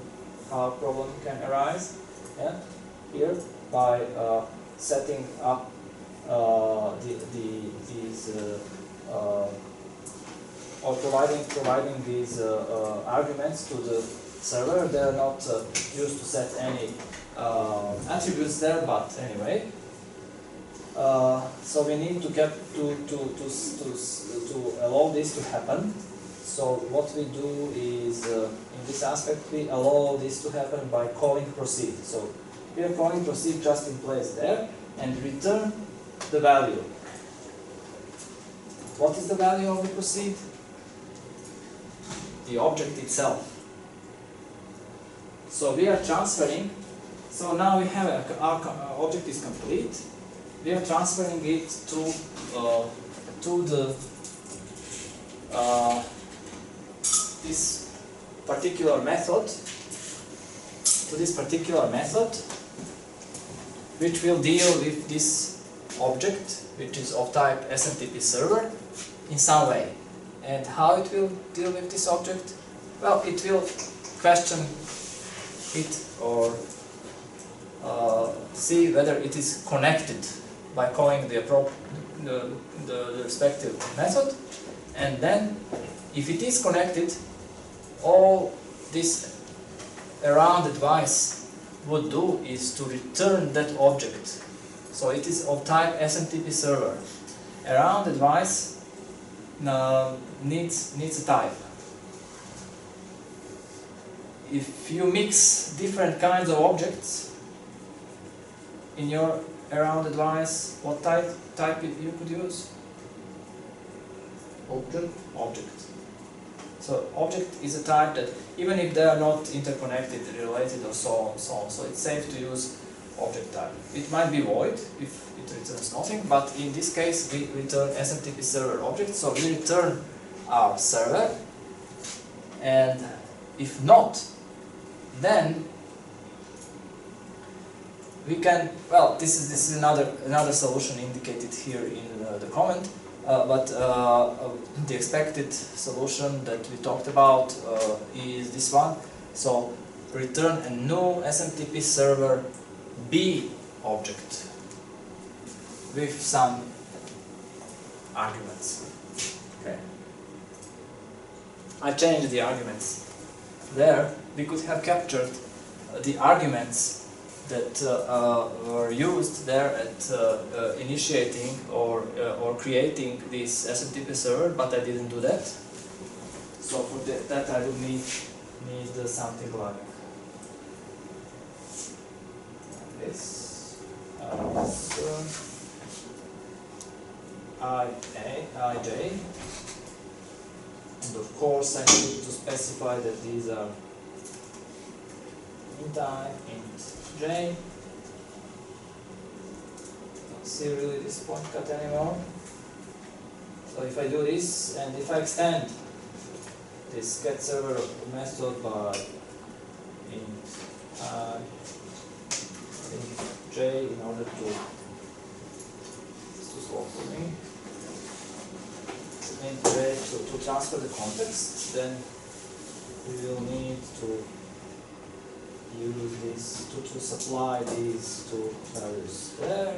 how a problem can arise. Yeah? Here, by setting up or providing these arguments to the server. They are not used to set any attributes there, but anyway. So we need to allow this to happen. So what we do is, in this aspect, we allow this to happen by calling proceed. So we are calling proceed just in place there and return the value. What is the value of the proceed? The object itself. So we are transferring. So now we have our object is complete. We are transferring it to this particular method, which will deal with this object, which is of type SMTP server, in some way. And how it will deal with this object? Well, it will question it or see whether it is connected by calling the respective method, and then if it is connected, all this around advice would do is to return that object. So it is of type SMTP server. Around advice needs a type. If you mix different kinds of objects in your around advice, what type you could use? Object. So object is a type that even if they are not interconnected, related, or so on, so it's safe to use object type. It might be void if it returns nothing, but in this case we return SMTP server object, so we return our server, and if not, then we can, well, this is another solution indicated here in the comment, but the expected solution that we talked about is this one. So return a new SMTP server B object with some arguments. Okay. I changed the arguments. There we could have captured the arguments that were used there at initiating or creating this SMTP server, but I didn't do that. So for that I would need something like this. ij, and of course I need to specify that these are int I, int j. Don't see really this point cut anymore. So if I do this, and if I extend this getServer method by int I, int j in order to slow for me, int j to transfer the context, then we will need to use this to supply these two values there,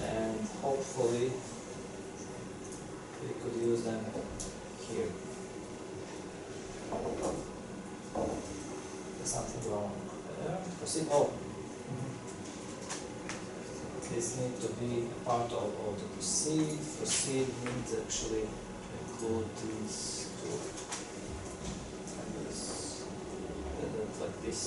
and hopefully we could use them here. There's something wrong there. Proceed. Oh, this needs to be a part of the proceed. Proceed means actually include these two values like this.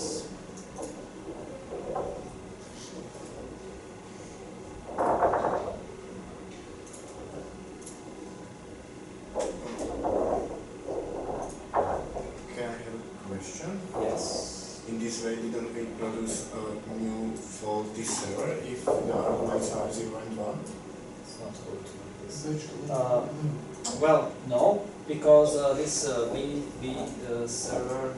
This way didn't we produce a new faulty server if the arguments are 0 and 1? It's not good. Well, no, because this B server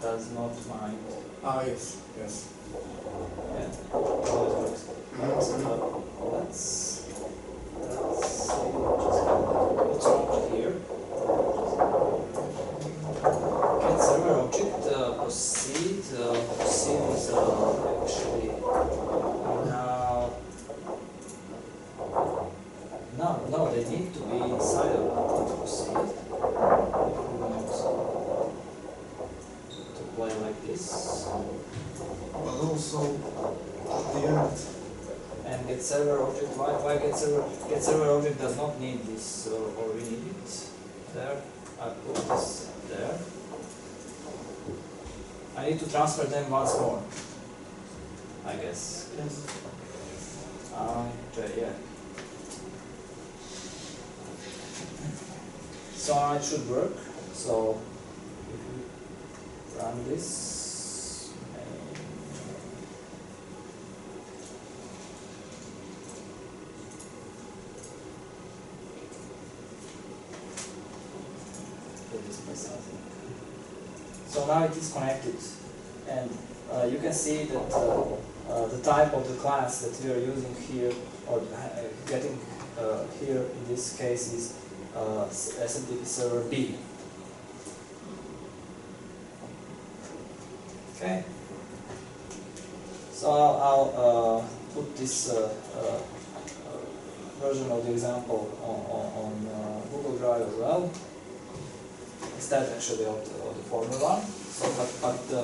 does not mind. Ah, yes, yes. Yeah, how it works. Let's see what's wrong here. Get server object proceed. Proceed is actually no, they need to be inside of proceed. If we want to play like this. But also at the end. And get server object. Why get server? Get server object does not need this, or we need it there. I put this there. I need to transfer them once more, I guess. Yes. Yeah. So it should work. So if you run this, so now it is connected, and you can see that the type of the class that we are using here, or getting here in this case, is SMTP server B. Okay. So I'll put this version of the example on Google Drive as well, instead actually of the former one. So, but the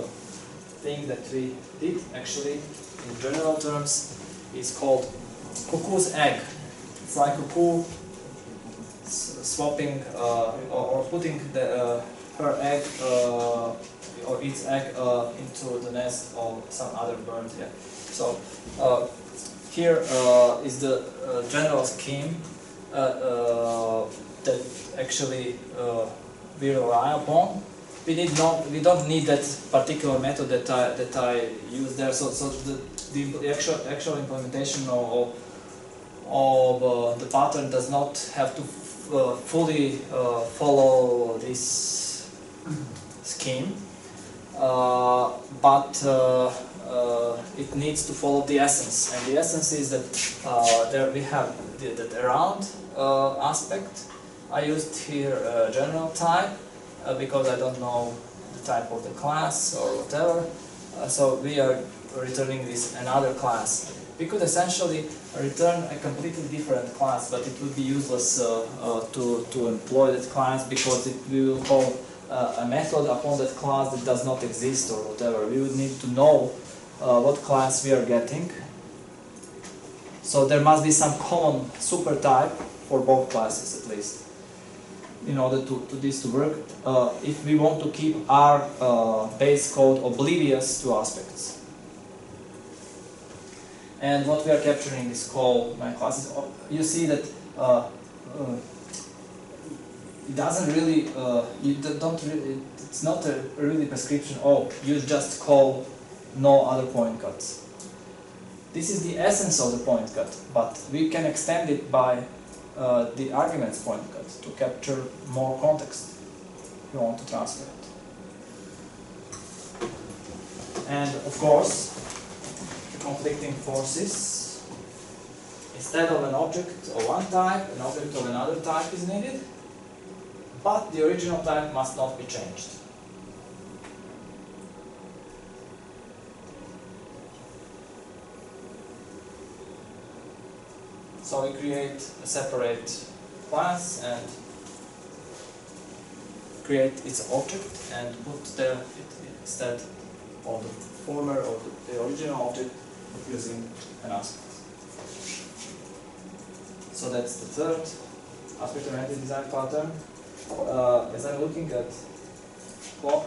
thing that we did actually, in general terms, is called cuckoo's egg. It's like cuckoo swapping or putting her egg or its egg into the nest of some other bird. Yeah. So here is the general scheme that actually we rely upon. We don't need that particular method that I use there. So the actual implementation of the pattern does not have to fully follow this scheme, but it needs to follow the essence. And the essence is that there we have that around aspect. I used here general type because I don't know the type of the class or whatever. So we are returning this another class. We could essentially return a completely different class, but it would be useless to employ that class, because we will call a method upon that class that does not exist or whatever. We would need to know what class we are getting. So there must be some common super type for both classes at least, in order to this to work, if we want to keep our base code oblivious to aspects. and what we are capturing is called my classes. You see that it doesn't really, it's not a really prescription, oh, you just call no other point cuts. This is the essence of the point cut, but we can extend it by the arguments point cut to capture more context we want to transfer it. And of course, the conflicting forces, instead of an object of one type, an object of another type is needed, but the original type must not be changed. So we create a separate class and create its object and put it instead of the former or the original object using an aspect. So that's the third aspect-oriented design pattern. As I'm looking at clock,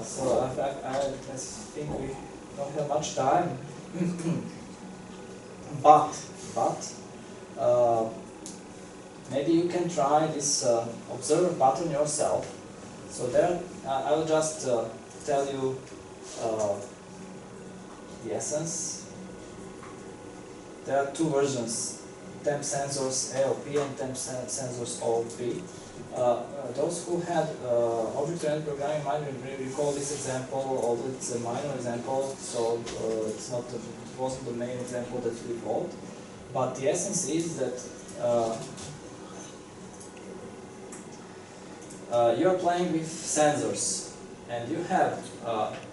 so I think we don't have much time. But maybe you can try this observer pattern yourself. So there, I will just tell you the essence. There are two versions: temp sensors AOP and temp sensors OP. Those who had object-oriented programming might recall this example, although it's a minor example, so it wasn't the main example that we called. But the essence is that you are playing with sensors, and you have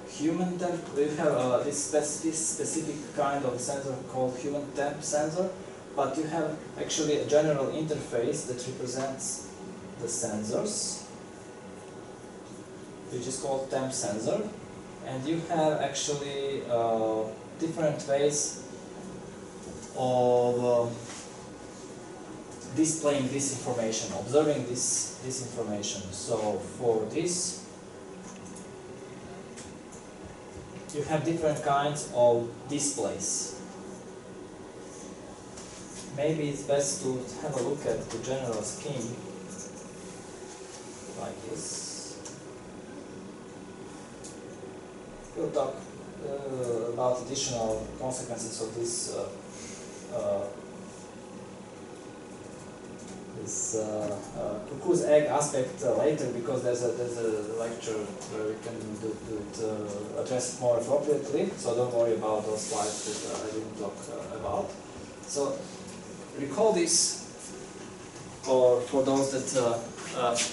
human temp. You have this specific kind of sensor called human temp sensor, but you have actually a general interface that represents the sensors, which is called temp sensor, and you have actually different ways of displaying this information, observing this information. So for this, you have different kinds of displays. Maybe it's best to have a look at the general scheme like this. We'll talk about additional consequences of this cuckoo's egg aspect later, because there's a lecture where we can address it more appropriately. So don't worry about those slides that I didn't talk about. So recall this, or for those that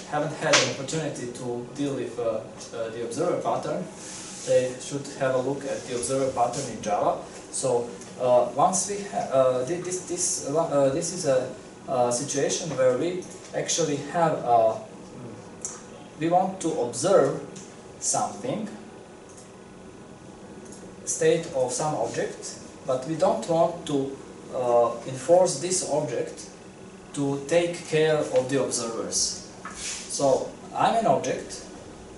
haven't had an opportunity to deal with the observer pattern, they should have a look at the observer pattern in Java. So once we have this is a situation where we actually have we want to observe something, state of some object, but we don't want to enforce this object to take care of the observers. So I'm an object,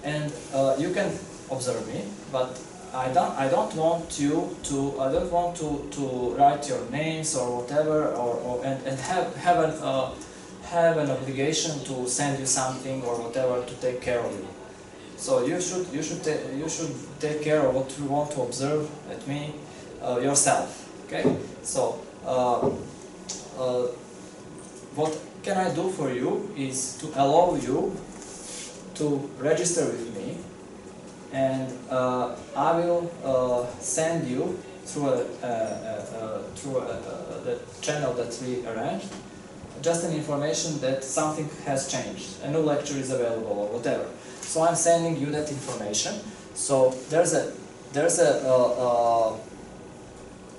and you can observe me, but I don't want you to write your names or whatever, and have an obligation to send you something or whatever to take care of you. So you should take care of what you want to observe at me yourself. Okay. So what can I do for you is to allow you to register with me, and I will send you through the channel that we arranged just an information that something has changed, a new lecture is available or whatever. So I'm sending you that information. So there's a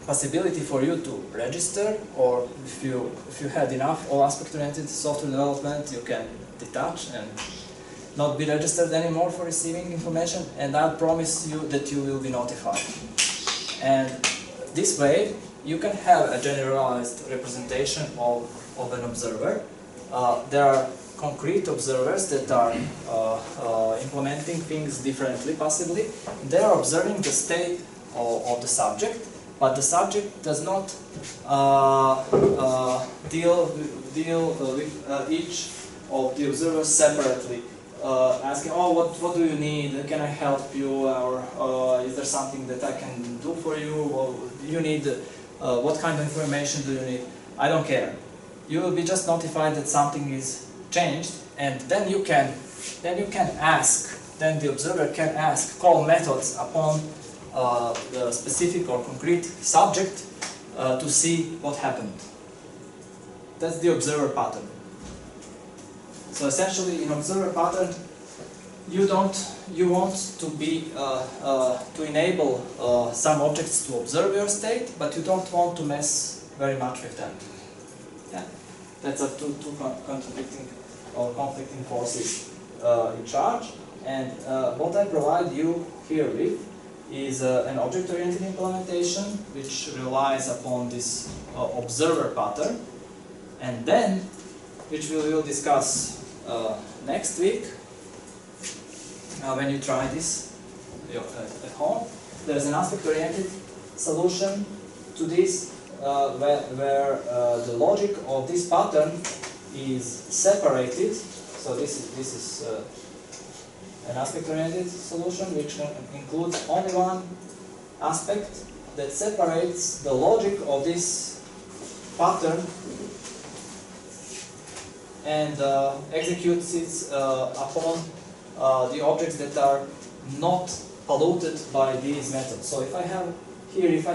possibility for you to register, or if you had enough all aspect-oriented software development, you can detach and not be registered anymore for receiving information, and I'll promise you that you will be notified. And this way you can have a generalized representation of an observer. There are concrete observers that are implementing things differently, possibly. They are observing the state of the subject, but the subject does not deal with each of the observers separately, asking, oh, what do you need? Can I help you? Or is there something that I can do for you? Or do you need, what kind of information do you need? I don't care. You will be just notified that something is changed, and then you can ask. Then the observer can ask, call methods upon the specific or concrete subject to see what happened. That's the observer pattern. So essentially, in observer pattern, you want to be to enable some objects to observe your state, but you don't want to mess very much with them. Yeah, that's a two contradicting or conflicting forces in charge. And what I provide you here with is an object-oriented implementation which relies upon this observer pattern, and then, which we will discuss next week when you try this at home. There's an aspect-oriented solution to this where the logic of this pattern is separated. So this is an aspect-oriented solution which includes only one aspect that separates the logic of this pattern and executes it upon the objects that are not polluted by these methods. So if I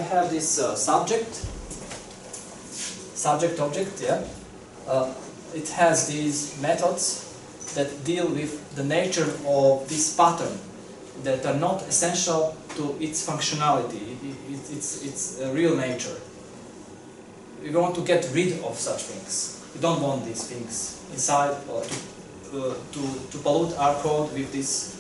have this subject-object, yeah, it has these methods that deal with the nature of this pattern that are not essential to its functionality, its real nature. We want to get rid of such things. We don't want these things inside or to pollute our code with these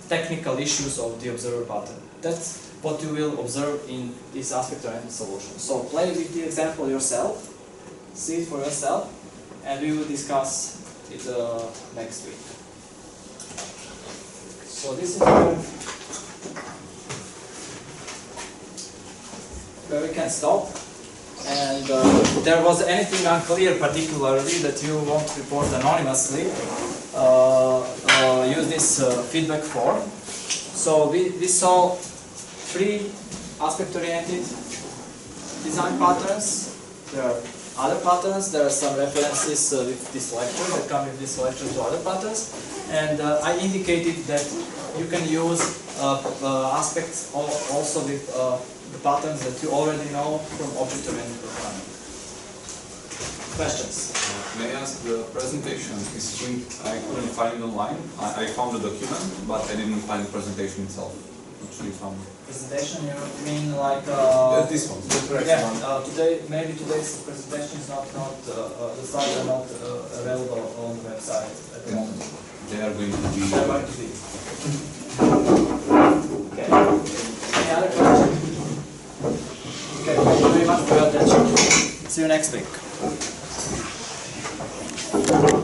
technical issues of the observer pattern. That's what you will observe in this aspect-oriented solution. So play with the example yourself, see it for yourself, and we will discuss it next week. So this is where we can stop. And if there was anything unclear particularly that you want to report anonymously, use this feedback form. So we saw 3 aspect-oriented design patterns. There are other patterns, there are some references with this lecture that come with this lecture to other patterns, and I indicated that you can use aspects also with the patterns that you already know from object-oriented programming. Questions? May I ask, the presentation is linked, I couldn't find it online. I found the document, but I didn't find the presentation itself. Actually found it. Presentation, you mean like this one. today, maybe today's presentation is not the slides are not available on the website at the moment. They are going to be. They are going to be. Okay. Any other questions? Okay. Thank you very much for your attention. See you next week.